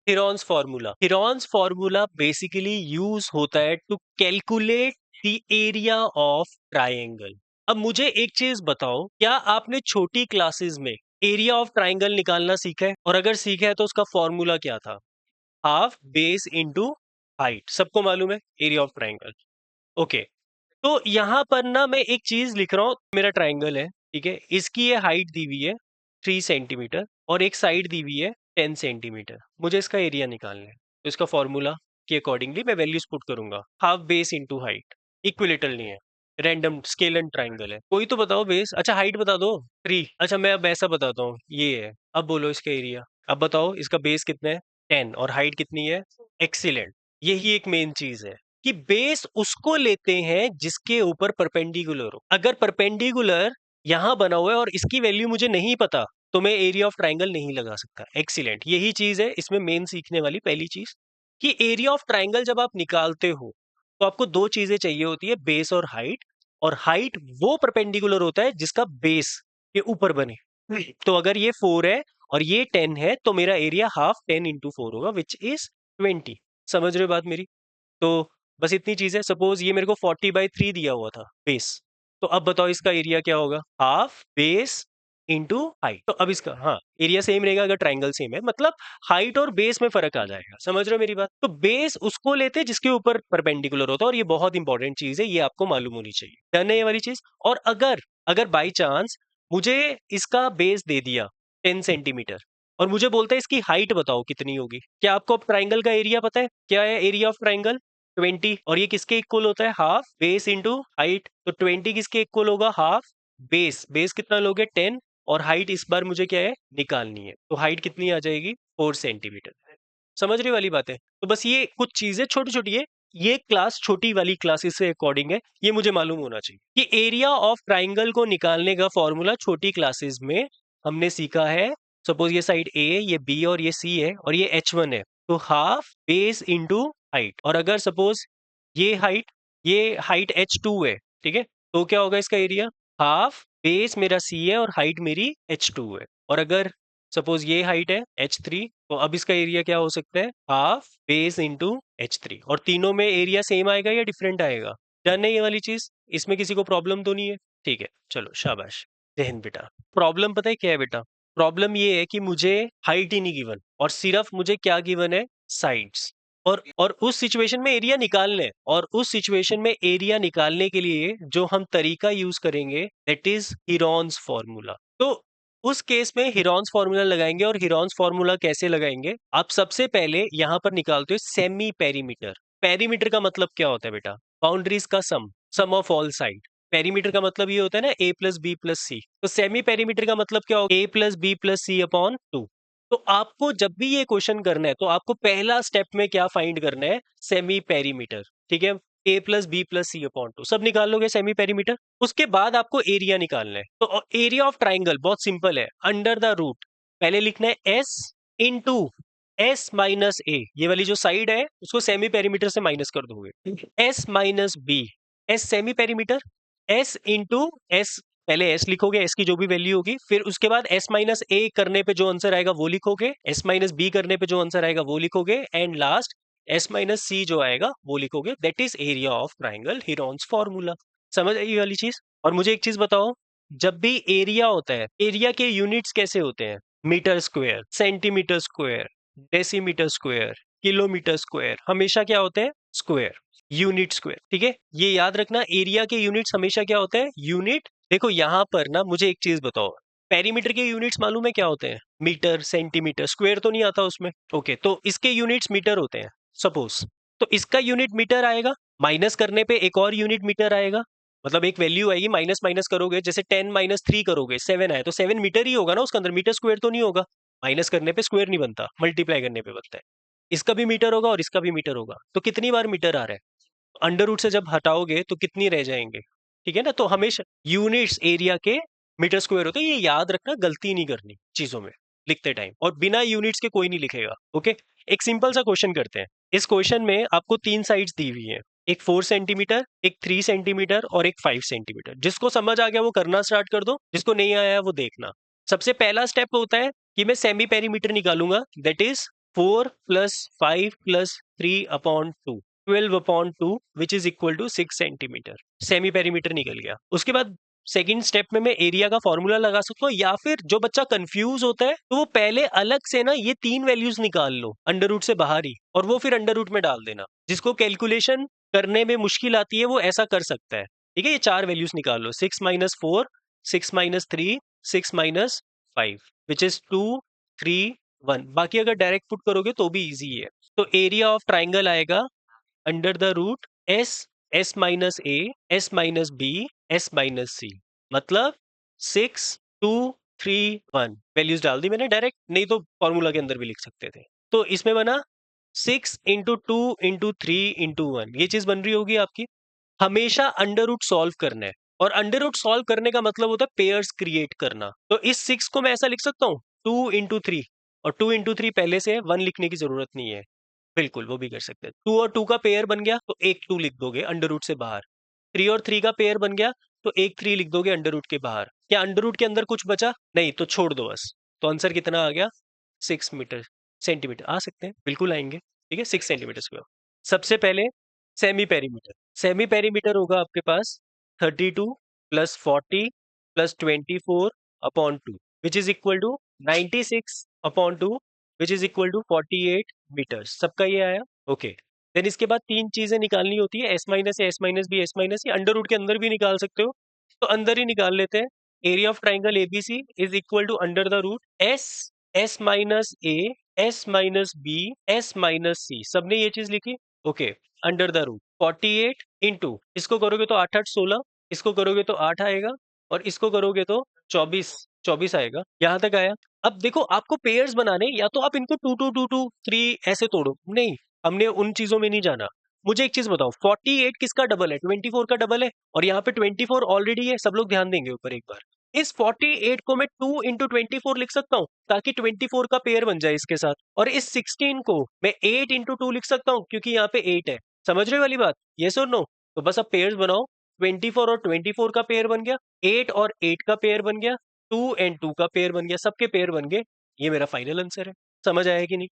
Heron's formula basically use होता है to calculate the area of triangle. अब मुझे एक चीज बताओ, क्या आपने छोटी क्लासेस में एरिया ऑफ ट्राइंगल निकालना सीखा है? और अगर सीखा है तो उसका फॉर्मूला क्या था? Half base into height. सबको मालूम है एरिया ऑफ ट्राइंगल। ओके, तो यहां पर ना मैं एक चीज लिख रहा हूं। मेरा ट्राइंगल है, ठीक है, इसकी ये हाइट दी हुई है 3 सेंटीमीटर और एक साइड दी हुई है 10 सेंटीमीटर। मुझे इसका एरिया निकालना है, तो इसका फॉर्मूला के अकॉर्डिंगली मैं वैल्यूज पुट करूंगा। Half base into height, equilateral नहीं है, रैंडम स्केल एंड ट्राइंगल है। कोई तो बताओ बेस, अच्छा हाइट बता दो 3। अच्छा मैं अब ऐसा बताता हूँ, ये है, अब बोलो इसका एरिया। अब बताओ इसका बेस कितना है? 10 और हाइट कितनी है? एक्सीलेंट। यही एक मेन चीज है कि बेस उसको लेते हैं जिसके ऊपर परपेंडिकुलर हो। अगर परपेंडिकुलर यहां बना हुआ है और इसकी वैल्यू मुझे नहीं पता, तो मैं एरिया ऑफ ट्राइंगल नहीं लगा सकता। एक्सीलेंट, यही चीज है इसमें मेन सीखने वाली पहली चीज, कि एरिया ऑफ ट्राइंगल जब आप निकालते हो तो आपको दो चीजें चाहिए होती है, बेस और हाइट। और हाइट वो परपेंडिकुलर होता है जिसका बेस के ऊपर बने। तो अगर ये 4 है और ये 10 है, तो मेरा एरिया हाफ 10 into 4 होगा, विच इज 20। समझ रहे हो बात मेरी? तो बस इतनी चीज है। सपोज ये मेरे को 40/3 दिया हुआ था बेस, तो अब बताओ इसका एरिया क्या होगा? Half base into height. तो अब इसका, हाँ, एरिया सेम रहेगा अगर ट्राइंगल सेम है, मतलब हाइट और बेस में फर्क आ जाएगा। समझ रहे हो मेरी बात? तो बेस उसको लेते हैं जिसके ऊपर परपेंडिकुलर होता है, और ये बहुत इंपॉर्टेंट चीज है, ये आपको मालूम होनी चाहिए। डन है ये वाली चीज? और अगर अगर बाई चांस मुझे इसका बेस दे दिया 10 सेंटीमीटर और मुझे बोलता है इसकी हाइट बताओ कितनी होगी, क्या आपको अब ट्राइंगल का एरिया पता है? क्या है एरिया ऑफ ट्राइंगल? 20। और ये किसके इक्वल होता है? Half base into height. तो 20 किसके इक्वल होगा? Half base. बेस कितना लोगे? 10। और हाइट इस बार मुझे क्या है? निकालनी है। तो हाइट कितनी आ जाएगी? 4 सेंटीमीटर। समझ रही वाली बात है? तो बस ये कुछ चीजें छोटी छोटी है, ये क्लास छोटी वाली क्लासेस से अकॉर्डिंग है, ये मुझे मालूम होना चाहिए कि एरिया ऑफ ट्राइंगल को निकालने का फॉर्मूला छोटी क्लासेस में हमने सीखा है। सपोज ये साइड ए, ये बी और ये सी है और ये H1 है, तो हाफ बेस इंटू हाइट। और अगर सपोज ये हाइट H2 है, ठीक है, तो क्या होगा इसका एरिया? हाफ बेस मेरा सी है और हाइट मेरी H2 है। और अगर सपोज ये हाइट है H3, तो अब इसका एरिया क्या हो सकता है? Half base into H3। और तीनों में एरिया सेम आएगा या डिफरेंट आएगा? डन है ये वाली चीज? इसमें किसी को प्रॉब्लम तो नहीं है? ठीक है, चलो शाबाश। जहन बेटा, प्रॉब्लम पता है क्या है बेटा? प्रॉब्लम ये है कि मुझे हाइट ही नहीं गिवन, और सिर्फ मुझे क्या गिवन है? साइड्स। और उस सिचुएशन में एरिया निकालना है, और उस सिचुएशन में एरिया निकालने के लिए जो हम तरीका यूज करेंगे, दैट इज हिरॉन्स फॉर्मूला। तो उस केस में हिरॉन्स फॉर्मूला लगाएंगे। और हिरॉन्स फॉर्मूला कैसे लगाएंगे? आप सबसे पहले यहां पर निकालते हो सेमी पेरीमीटर। पेरीमीटर का मतलब क्या होता है बेटा? बाउंड्रीज का sum of all side. Perimeter का मतलब ये होता है ना a plus B plus C. तो सेमी पेरीमीटर का मतलब क्या होगा? a plus B plus C upon 2। तो आपको जब भी ये क्वेश्चन करना है, तो आपको पहला स्टेप में क्या फाइंड करना है? Semi perimeter. ठीक है, a plus B plus C upon 2 सब निकाल लोगे सेमी पेरीमीटर। उसके बाद आपको एरिया निकालना है। तो एरिया ऑफ ट्राइंगल बहुत सिंपल है, अंडर द रूट पहले लिखना है s इंटू एस माइनस ए। ये वाली जो साइड है उसको सेमी पेरीमीटर से माइनस कर दोगे, s minus B. S semi perimeter, s into S, पहले s लिखोगे, s की जो भी वैल्यू होगी, फिर उसके बाद s माइनस ए करने पे जो आंसर आएगा वो लिखोगे, s माइनस बी करने पे जो आंसर आएगा वो लिखोगे, एंड लास्ट s माइनस सी जो आएगा वो लिखोगे। That is area of triangle, Heron's formula. समझ आई ये वाली चीज? और मुझे एक चीज बताओ, जब भी एरिया होता है, एरिया के यूनिट्स कैसे होते हैं? Metre square, centimetre square, decimetre square, kilometre square, हमेशा क्या होते हैं? Square, unit square. ठीक है, ये याद रखना, एरिया के यूनिट्स हमेशा क्या होते हैं? यूनिट। देखो यहां पर ना मुझे एक चीज बताओ, पेरीमीटर के यूनिट्स मालूम है क्या होते हैं? मीटर, सेंटीमीटर, स्क्वायर तो नहीं आता उसमें। ओके, तो इसके यूनिट्स मीटर होते हैं सपोज। तो इसका यूनिट मीटर आएगा, माइनस करने पे एक और यूनिट मीटर आएगा, मतलब एक वैल्यू आएगी, माइनस माइनस करोगे, जैसे 10 माइनस 3 करोगे 7 आए, तो 7 मीटर ही होगा ना उसके अंदर, मीटर स्क्वायर तो नहीं होगा। माइनस करने पे स्क्वायर नहीं बनता, मल्टीप्लाई करने पे बनता है। इसका भी मीटर होगा और इसका भी मीटर होगा, तो कितनी बार मीटर आ रहा है? अंडर रूट से जब हटाओगे तो कितनी रह जाएंगे? ठीक है ना, तो हमेशा यूनिट्स एरिया के मीटर स्क्वायर होते हैं, ये याद रखना, गलती नहीं करनी चीजों में लिखते टाइम, और बिना यूनिट्स के कोई नहीं लिखेगा। ओके, एक सिंपल सा क्वेश्चन करते हैं। इस क्वेश्चन में आपको 3 साइड्स दी हुई है, एक 4 सेंटीमीटर, एक 3 सेंटीमीटर और एक 5 सेंटीमीटर। जिसको समझ आ गया वो करना स्टार्ट कर दो, जिसको नहीं आया वो देखना। सबसे पहला स्टेप होता है कि मैं सेमी पेरीमीटर निकालूंगा, that is 4 plus 5 plus 3 upon 2, 12 upon 2 which is equal to 6 centimetre. Semi perimeter निकल गया। उसके बाद सेकंड स्टेप में मैं एरिया का फॉर्मूला लगा सकता हूँ, या फिर जो बच्चा कंफ्यूज होता है तो वो पहले अलग से ना ये 3 वैल्यूज निकाल लो अंडर रूट से बाहर ही, और वो फिर अंडर रूट में डाल देना। जिसको कैलकुलेशन करने में मुश्किल आती है वो ऐसा कर सकता है। ठीक है, ये 4 वैल्यूज निकाल लो, 6 minus 4, 6 minus 3, 6 minus 5 which is 2, 3, 1। बाकी अगर डायरेक्ट पुट करोगे तो भी इजी है। तो एरिया ऑफ ट्राइंगल आएगा under the root S, S minus A, S minus B, S minus C, मतलब 6, 2, 3, 1। वैल्यूज डाल दी मैंने डायरेक्ट, नहीं तो फॉर्मूला के अंदर भी लिख सकते थे। तो इसमें बना 6 इंटू 2 इंटू 3 इंटू 1, ये चीज बन रही होगी आपकी। हमेशा अंडर रूट सॉल्व करना है, और अंडर रूट सॉल्व करने का मतलब होता है पेयर्स क्रिएट करना। तो इस 6 को मैं ऐसा लिख सकता हूँ 2 इंटू 3, और 2 इंटू 3 पहले से 1 लिखने की जरूरत नहीं है। बिल्कुल वो भी कर सकते हैं। 2 और 2 का पेयर बन गया तो एक 2 लिख दोगे अंडर रूट से बाहर। 3 और 3 का पेयर बन गया तो एक 3 लिख दोगे अंडर रूट के बाहर। क्या अंडर रूट के अंदर कुछ बचा? नहीं, तो छोड़ दो बस। तो आंसर कितना आ गया? 6 मीटर सेंटीमीटर आ सकते हैं, बिल्कुल आएंगे। ठीक है, 6 सेंटीमीटर स्क्वायर। सबसे पहले सेमी पेरीमीटर। सेमी पेरीमीटर होगा आपके पास 32 plus 40 plus 24 upon 2 which is equal to 96 upon 2 which is equal to 48 metres. सबका ये आया। ओके, देन इसके बाद 3 चीजें निकालनी होती है, S minus S minus B, S minus C. Under root के अंदर भी निकाल सकते हो, तो अंदर ही निकाल लेते हैं। Area of triangle ABC is equal to under the root S, S minus A, S minus B, S minus C. सबने ये चीज लिखी। Okay, under the root 48 into, इसको करोगे तो 8 8 16, इसको करोगे तो 8 आएगा, और इसको करोगे तो 24 24 आएगा। यहां तक आया। अब देखो, आपको पेयर्स बनाने, या तो आप इनको 2 2 2 2 3 ऐसे तोड़ो, नहीं, हमने उन चीजों में नहीं जाना। मुझे एक चीज बताओ, 48 किसका डबल है? 24 का डबल है, और यहाँ पे 24 ऑलरेडी है। सब लोग ध्यान देंगे ऊपर एक बार। इस 48 को मैं 2 इंटू 24 लिख सकता हूँ, ताकि 24 का पेयर बन जाए इसके साथ। और इस 16 को मैं 8 इंटू 2 लिख सकता हूँ, क्योंकि यहाँ पे 8 है। समझ रहे वाली बात? यस और नो? तो बस अब पेयर्स बनाओ। 24 और 24 का पेयर बन गया, 8 और 8 का पेयर बन गया, 2 एंड 2 का पेयर बन गया, सबके पेयर बन गए। ये मेरा फाइनल आंसर है। समझ आया कि नहीं?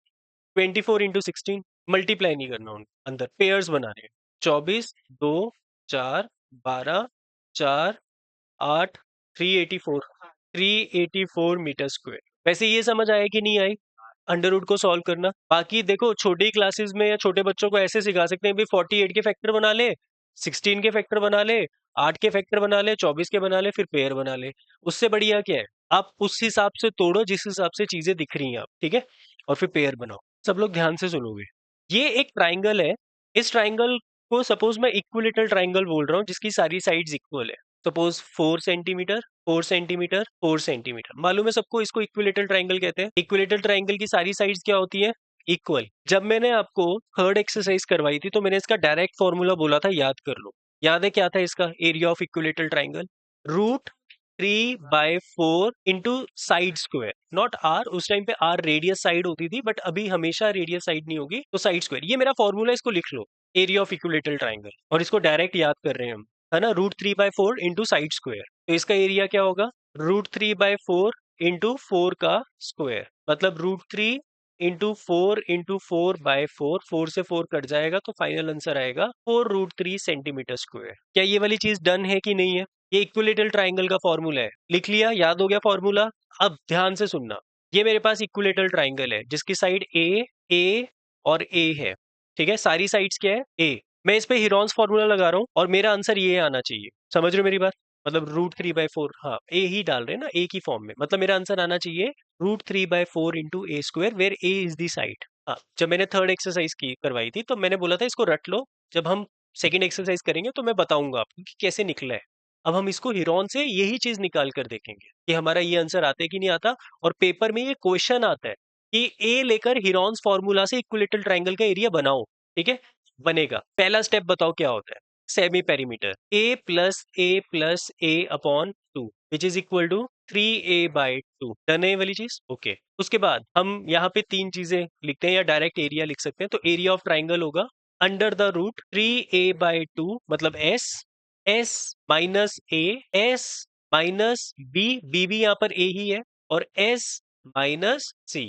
24 इंटू 16, मल्टीप्लाई नहीं करना, उन अंदर पेयर्स बनाने हैं। 24, 2, 4, 12, 4, 8, 384, 384 मीटर स्क्वायर। वैसे ये समझ आया कि नहीं आई अंडर रूट को सॉल्व करना? बाकी देखो, छोटी क्लासेस में या छोटे बच्चों को ऐसे सिखा सकते हैं, भी 48 के फैक्टर बना ले, 16 के फैक्टर बना ले, 8 के फैक्टर बना ले, 24 के बना ले, फिर पेयर बना ले। उससे बढ़िया क्या है, आप उस हिसाब से तोड़ो जिस हिसाब से चीजें दिख रही हैं आप, ठीक है, और फिर पेयर बनाओ। सब लोग ध्यान से सुनोगे। ये एक ट्राइंगल है। इस ट्राइंगल को सपोज मैं इक्विलेटरल ट्राइंगल बोल रहा हूँ, जिसकी सारी साइड्स इक्वल है। सपोज 4 सेंटीमीटर, 4 सेंटीमीटर, 4 सेंटीमीटर, मालूम है सबको, इसको इक्विलेटरल ट्राइंगल कहते हैं। इक्विलेटरल ट्राइंगल की सारी साइड्स क्या होती है? इक्वल। जब मैंने आपको थर्ड एक्सरसाइज करवाई थी तो मैंने इसका डायरेक्ट फॉर्मूला बोला था, याद कर लो। याद है क्या था इसका? Area of equilateral triangle root 3/4 into side square, not R. उस टाइम पे आर रेडियस साइड होती थी, बट अभी हमेशा रेडियस साइड नहीं होगी, तो साइड स्क्वायर। ये मेरा फॉर्मूला, इसको लिख लो, एरिया ऑफ इक्विलेटरल ट्राइंगल। और इसको डायरेक्ट याद कर रहे हैं हम, है ना, रूट 3/4 इंटू साइड स्क्वायर। तो इसका एरिया क्या होगा? रूट 3/4 इंटू 4 का स्क्वायर, मतलब रूट 3 इंटू 4 इंटू 4/4, 4 से 4 कट जाएगा, तो फाइनल आंसर आएगा 4√3 सेंटीमीटर स्क्वायर। क्या ये वाली चीज डन है कि नहीं है? ये इक्विलेटरल ट्राइंगल का फॉर्मूला है। लिख लिया? याद हो गया फॉर्मूला? अब ध्यान से सुनना। ये मेरे पास इक्विलेटरल ट्राइंगल है, जिसकी साइड ए और ए है। ठीक है, सारी साइड्स क्या है? ए। मैं इस पे हिरॉन्स फॉर्मूला लगा रहा हूँ, और मेरा आंसर ये आना चाहिए। समझ रहे हो मेरी बात? मतलब रूट 3/4, हाँ, ए ही डाल रहे हैं ना, ए की फॉर्म में, मतलब मेरा आंसर आना चाहिए root 3/4 into A square, where A is the side. हाँ, जब मैंने थर्ड एक्सरसाइज की करवाई थी तो मैंने बोला था इसको रट लो, जब हम सेकंड एक्सरसाइज करेंगे तो मैं बताऊंगा आपको कि कैसे निकला है। अब हम इसको हिरॉन से यही चीज निकाल कर देखेंगे कि हमारा ये आंसर आता है कि नहीं आता। और पेपर में ये क्वेश्चन आता है कि ए लेकर हिरॉन्स फॉर्मूला से इक्विलेटरल ट्राइंगल का एरिया बनाओ। ठीक है, बनेगा। पहला स्टेप बताओ क्या होता है? Semi perimeter, a+a+a upon 2 which is equal to 3a/2। Done है ये वाली चीज? ओके। उसके बाद हम यहाँ पे 3 चीजें लिखते हैं, या डायरेक्ट एरिया लिख सकते हैं। तो एरिया ऑफ ट्राइंगल होगा अंडर द रूट 3a/2, मतलब s माइनस ए, s माइनस बी, बी भी यहाँ पर ए ही है, और s माइनस सी।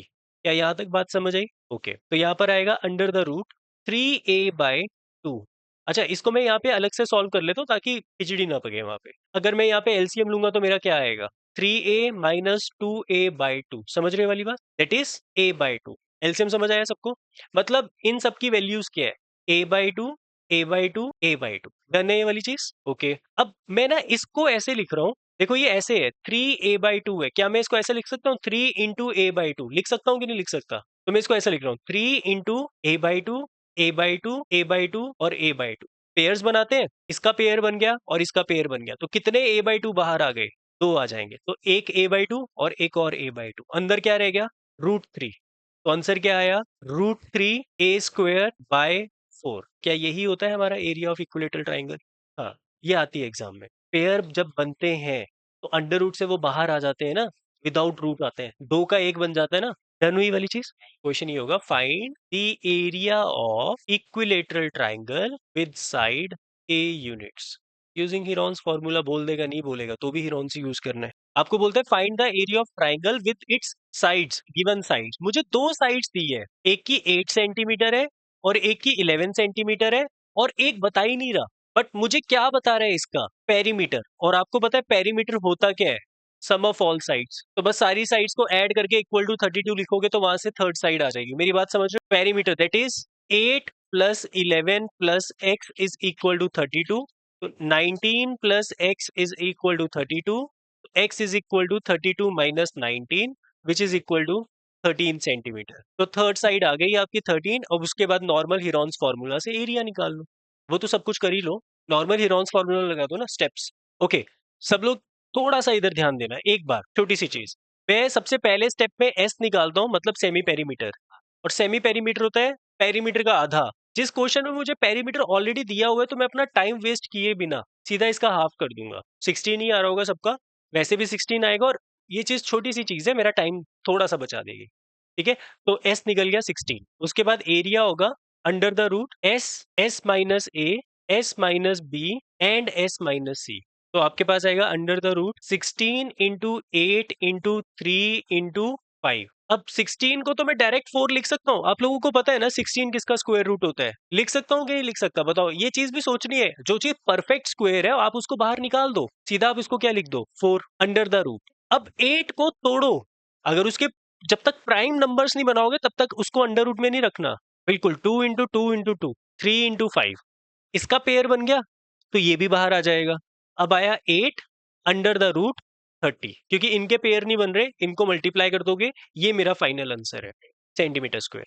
क्या यहाँ तक बात समझ आई? ओके, तो यहाँ पर आएगा अंडर द रूट 3a/2। अच्छा, इसको मैं यहाँ पे अलग से सॉल्व कर लेता हूँ ताकि खिचड़ी ना पके वहां पे। अगर मैं यहाँ पे एलसीएम लूंगा तो मेरा क्या आएगा? 3a - 2a/2। समझ रहे वाली बात? That is a/2। एलसीएम समझ आया सबको? मतलब इन सब की वैल्यूज क्या है? a/2, a/2, a/2। डन है ये वाली चीज? ओके, अब मैं ना इसको ऐसे लिख रहा हूँ। देखो ये ऐसे है, 3a/2 है। क्या मैं इसको ऐसे लिख सकता हूँ? 3 इंटू a/2 लिख सकता हूँ कि नहीं लिख सकता? तो मैं इसको ऐसे लिख रहा हूँ, 3 इंटू a/2, a/2, a/2 और a/2। पेयर्स बनाते हैं, इसका पेयर बन गया और इसका पेयर बन गया। तो कितने a/2 बाहर आ गए? 2 आ जाएंगे। तो एक a/2 और एक और a/2। अंदर क्या रह गया? √3। तो आंसर क्या आया? √3a² / 4। क्या यही होता है हमारा एरिया ऑफ इक्विलेटरल ट्राइंगल? हाँ, ये आती है एग्जाम में। पेयर जब बनते हैं तो अंडर रूट से वो बाहर आ जाते हैं ना, विदाउट रूट आते हैं, 2 का 1 बन जाता है ना। डन हुई वाली चीज? क्वेश्चन ये होगा, find the area of equilateral triangle with side a units using Heron's formula. बोल देगा, नहीं बोलेगा तो भी हीरोन्स ही यूज करना है। आपको बोलते हैं find the area of triangle with its sides, given sides. मुझे 2 साइड्स दी है, एक की 8 सेंटीमीटर है और एक की 11 सेंटीमीटर है, और एक बता ही नहीं रहा। बट मुझे क्या बता रहा है? इसका पेरीमीटर। और आपको पता है पेरीमीटर होता क्या है? सम ऑफ ऑल साइड्स। तो बस सारी साइड्स को ऐड करके इक्वल टू 32 लिखोगे तो वहां से थर्ड साइड आ जाएगी। मेरी बात समझ रहे हो? Perimeter that is 8 + 11 + x is equal to 32। तो 19 + x is equal to 32। x is equal to 32 - 19 which is equal to 13 centimetre. तो थर्ड साइड आ गई आपकी 13। अब उसके बाद नॉर्मल हीरोन्स फॉर्मूला से एरिया निकाल लो। वो तो सब कुछ कर ही लो, नॉर्मल हीरोन्स फॉर्मूला लगा दो ना, स्टेप्स। ओके, सब लोग थोड़ा सा इधर ध्यान देना एक बार, छोटी सी चीज। मैं सबसे पहले स्टेप में एस निकालता हूँ, मतलब सेमी पेरीमीटर। और सेमी पेरीमीटर होता है पेरीमीटर का आधा। जिस क्वेश्चन में मुझे पेरीमीटर ऑलरेडी दिया हुआ है तो मैं अपना टाइम वेस्ट किए बिना सीधा इसका हाफ कर दूंगा। 16 ही आ रहा होगा सबका, वैसे भी 16 आएगा, और ये चीज छोटी सी चीज है, मेरा टाइम थोड़ा सा बचा देगी। ठीक है, तो एस निकल गया 16। उसके बाद एरिया होगा under the root S, S minus A, S minus B and S minus C. तो आपके पास आएगा under the root 16 into 8 into 3 into 5। अब 16 को तो मैं डायरेक्ट 4 लिख सकता हूँ। आप लोगों को पता है ना 16 किसका स्क्वायर रूट होता है? लिख सकता हूँ कि नहीं लिख सकता? बताओ, ये चीज भी सोचनी है। जो चीज परफेक्ट स्क्वायर है आप उसको बाहर निकाल दो, सीधा आप इसको क्या लिख दो? 4 अंडर द रूट। अब 8 को तोड़ो, अगर उसके जब तक प्राइम नंबर्स नहीं बनाओगे तब तक उसको अंडर रूट में नहीं रखना। बिल्कुल 2 इंटू 2 इंटू 2, 3 इंटू 5, इसका पेयर बन गया तो ये भी बाहर आ जाएगा। अब आया 8 अंडर द रूट 30, क्योंकि इनके पेयर नहीं बन रहे, इनको मल्टीप्लाई कर दोगे, ये मेरा फाइनल आंसर है, सेंटीमीटर स्क्वायर।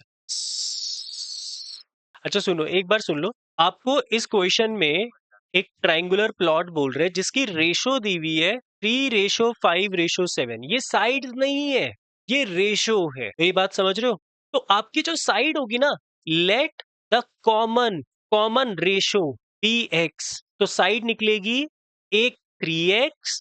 अच्छा सुनो, एक बार सुन लो। आपको इस क्वेश्चन में एक ट्राइंगुलर प्लॉट बोल रहे हैं जिसकी रेशो दी हुई है 3:5:7। ये साइड नहीं है, ये रेशो है। मेरी बात समझ रहे हो? तो आपकी जो साइड होगी ना, let the common common ratio be x. तो साइड निकलेगी एक 3x,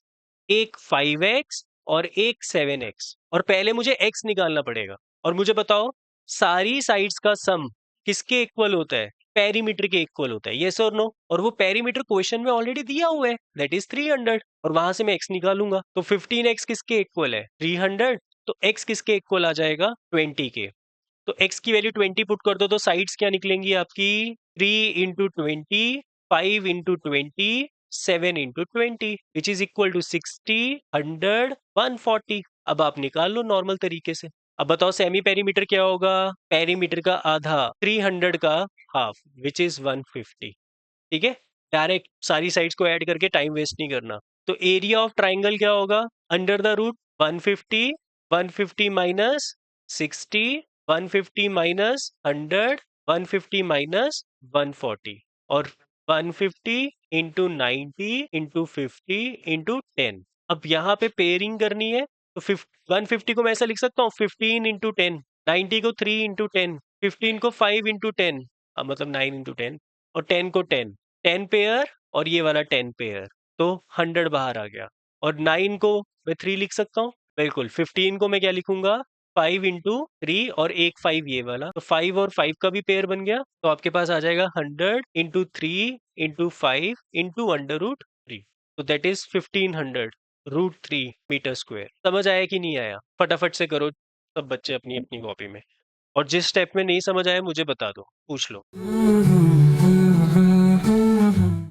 एक 5x और एक 7x। और पहले मुझे x निकालना पड़ेगा। और मुझे बताओ, सारी साइड्स का सम किसके इक्वल होता है? पेरीमीटर के इक्वल होता है, यस और नो? और वो पेरीमीटर क्वेश्चन में ऑलरेडी दिया हुआ है, दैट इज 300। और वहां से मैं x निकालूंगा, तो 15x किसके इक्वल है? 300। तो x किसके इक्वल आ जाएगा? 20 के। तो x की वैल्यू 20 पुट कर दो तो साइड्स क्या निकलेंगी आपकी? 3 into 20, 5 into 20, 7 into 20 which is equal to 60, 100, 140। अब आप निकाल लो नॉर्मल तरीके से। अब बताओ सेमी पेरीमीटर क्या होगा? पेरीमीटर का आधा, 300 का हाफ विच इज 150। ठीक है, डायरेक्ट सारी साइड्स को ऐड करके टाइम वेस्ट नहीं करना। तो एरिया ऑफ ट्राइंगल क्या होगा? Under the root 150, 150 minus 60, 150 minus 100, 150 minus 140, और 150 इंटू 90 इंटू 50 इंटू 10। अब यहाँ पे पेयरिंग करनी है, तो 150 को मैं ऐसा लिख सकता हूँ 15 इंटू 10, 90 को 3 इंटू 10, 15 को 5 इंटू 10, मतलब 9 इंटू 10, और 10 को 10 पेयर, और ये वाला 10 पेयर। तो 100 बाहर आ गया। और 9 को मैं 3 लिख सकता हूँ, बिल्कुल। 15 को मैं क्या लिखूंगा? 5 इंटू 3 और एक 5 ये वाला, तो 5 और 5 का भी पेयर बन गया। तो आपके पास आ जाएगा 100 into 3 into 5 into under root 3। तो दैट इज 1500 √3 मीटर स्क्वायर। समझ आया कि नहीं आया? फटाफट से करो, सब बच्चे अपनी-अपनी कॉपी में। और जिस स्टेप में नहीं समझ आया मुझे बता दो, पूछ लो।